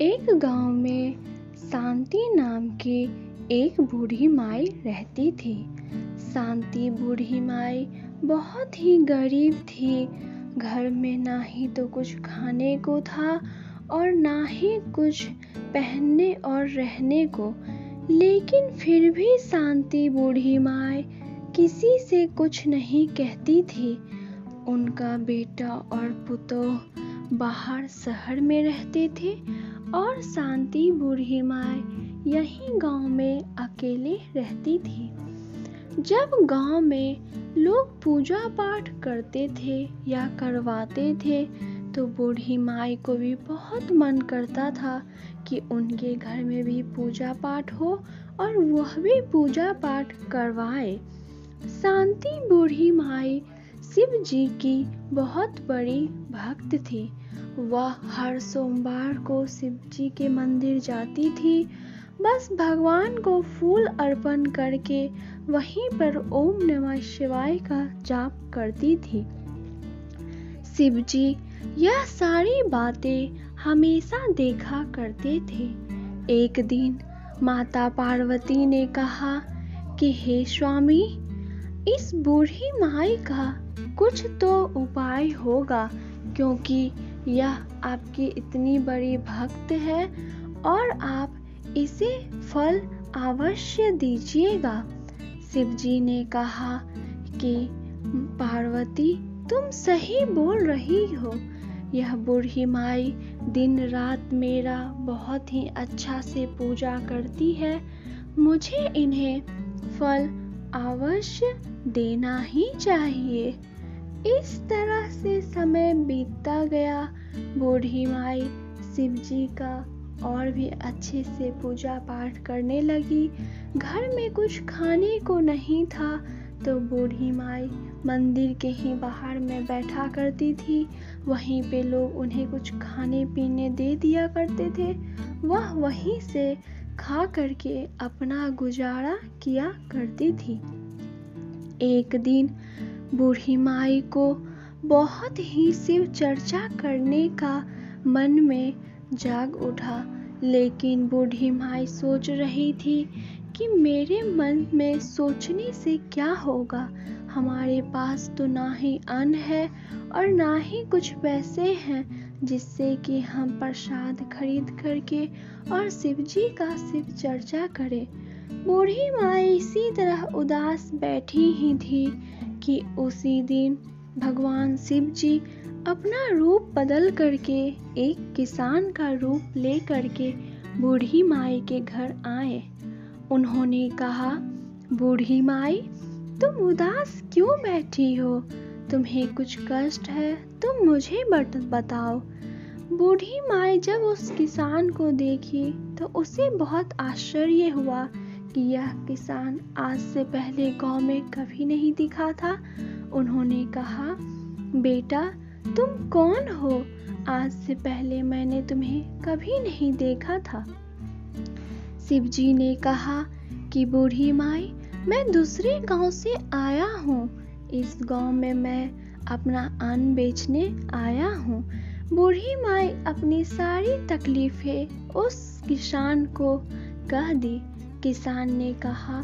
एक गांव में शांति नाम की एक बूढ़ी माई रहती थी। शांति बूढ़ी माई बहुत ही गरीब थी। घर में ना ही तो कुछ खाने को था और ना ही कुछ पहनने और रहने को। लेकिन फिर भी शांति बूढ़ी माई किसी से कुछ नहीं कहती थी। उनका बेटा और पुतोह बाहर शहर में रहते थे और शांति बूढ़ी माई यहीं गांव में अकेले रहती थी। जब गांव में लोग पूजा पाठ करते थे या करवाते थे तो बूढ़ी माई को भी बहुत मन करता था कि उनके घर में भी पूजा पाठ हो और वह भी पूजा पाठ करवाए। शांति बूढ़ी माई शिव जी की बहुत बड़ी भक्त थी। वह हर सोमवार को शिव जी के मंदिर जाती थी। बस भगवान को फूल अर्पण करके वहीं पर ओम नमः शिवाय का जाप करती थी। शिव जी यह सारी बातें हमेशा देखा करते थे। एक दिन माता पार्वती ने कहा कि हे स्वामी, इस बूढ़ी माई का कुछ तो उपाय होगा, क्योंकि यह आपकी इतनी बड़ी भक्त है और आप इसे फल अवश्य दीजिएगा। शिव जी ने कहा कि पार्वती, तुम सही बोल रही हो। यह बूढ़ी माई दिन रात मेरा बहुत ही अच्छा से पूजा करती है। मुझे इन्हें फल अवश्य देना ही चाहिए। इस तरह से समय बीतता गया। बूढ़ी माई शिव जी का और भी अच्छे से पूजा पाठ करने लगी। घर में कुछ खाने को नहीं था तो बूढ़ी माई मंदिर के ही बाहर में बैठा करती थी। वहीं पे लोग उन्हें कुछ खाने पीने दे दिया करते थे। वह वहीं से खा करके अपना गुजारा किया करती थी। एक दिन बूढ़ी माई को बहुत ही शिव चर्चा करने का मन में जाग उठा। लेकिन बूढ़ी माई सोच रही थी कि मेरे मन में सोचने से क्या होगा। हमारे पास तो ना ही अन्न है और ना ही कुछ पैसे हैं जिससे कि हम प्रसाद खरीद करके और शिव जी का शिव चर्चा करें। बूढ़ी माई इसी तरह उदास बैठी ही थी कि उसी दिन भगवान शिव जी अपना रूप बदल करके एक किसान का रूप ले करके बूढ़ी माई के घर आए। उन्होंने कहा, बूढ़ी माई, तुम उदास क्यों बैठी हो? तुम्हें कुछ कष्ट है? तुम मुझे बताओ। बूढ़ी माई जब उस किसान को देखी तो उसे बहुत आश्चर्य हुआ कि यह किसान आज से पहले गांव में कभी नहीं दिखा था। उन्होंने कहा, बेटा, तुम कौन हो? आज से पहले मैंने तुम्हें कभी नहीं देखा था। शिव जी ने कहा कि बूढ़ी माई, मैं दूसरे गांव से आया हूँ। इस गांव में मैं अपना अन्न बेचने आया हूँ। बूढ़ी माई अपनी सारी तकलीफें उस किसान को कह दी। किसान ने कहा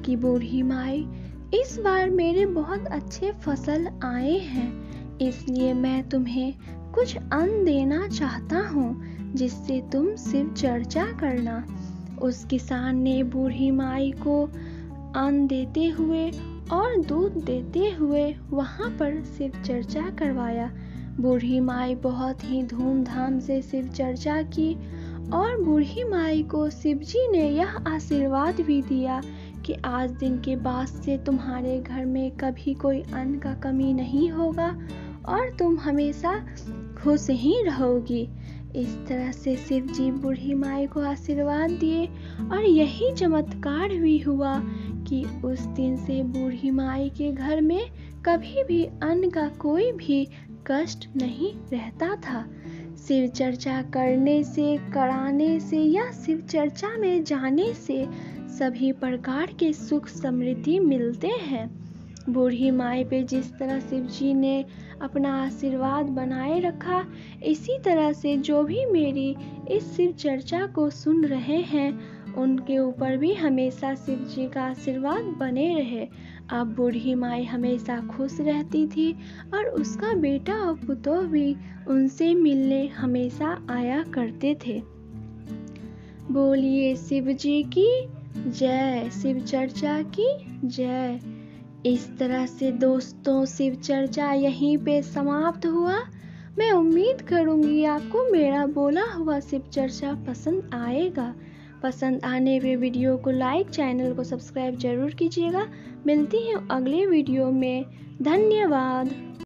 कि बूढ़ी माई, इस बार मेरे बहुत अच्छे फसल आए हैं, इसलिए मैं तुम्हें कुछ अन्न देना चाहता हूँ जिससे तुम शिव चर्चा करना। उस किसान ने बूढ़ी माई को अन्न देते हुए और दूध देते हुए वहाँ पर शिव चर्चा करवाया। बूढ़ी माई बहुत ही धूमधाम से शिव चर्चा की और बूढ़ी माई को शिव जी ने यह आशीर्वाद भी दिया कि आज दिन के बाद से तुम्हारे घर में कभी कोई अन्न का कमी नहीं होगा और तुम हमेशा खुश ही रहोगी। इस तरह से शिव जी बूढ़ी माई को आशीर्वाद दिए और यही चमत्कार भी हुआ कि उस दिन से बूढ़ी माई के घर में कभी भी अन्न का कोई भी कष्ट नहीं रहता था। शिव चर्चा करने से, कराने से या शिव चर्चा में जाने से सभी प्रकार के सुख समृद्धि मिलते हैं। बूढ़ी माई पे जिस तरह शिव जी ने अपना आशीर्वाद बनाए रखा, इसी तरह से जो भी मेरी इस शिव चर्चा को सुन रहे हैं उनके ऊपर भी हमेशा शिव जी का आशीर्वाद बने रहे। अब बूढ़ी माई हमेशा खुश रहती थी और उसका बेटा और पुतोह भी उनसे मिलने हमेशा आया करते थे। बोलिए शिव जी की जय, शिव चर्चा की जय। इस तरह से दोस्तों शिव चर्चा यहीं पे समाप्त हुआ। मैं उम्मीद करूंगी आपको मेरा बोला हुआ शिव चर्चा पसंद आएगा। पसंद आने पे वीडियो को लाइक, चैनल को सब्सक्राइब जरूर कीजिएगा। मिलती हैं अगले वीडियो में। धन्यवाद।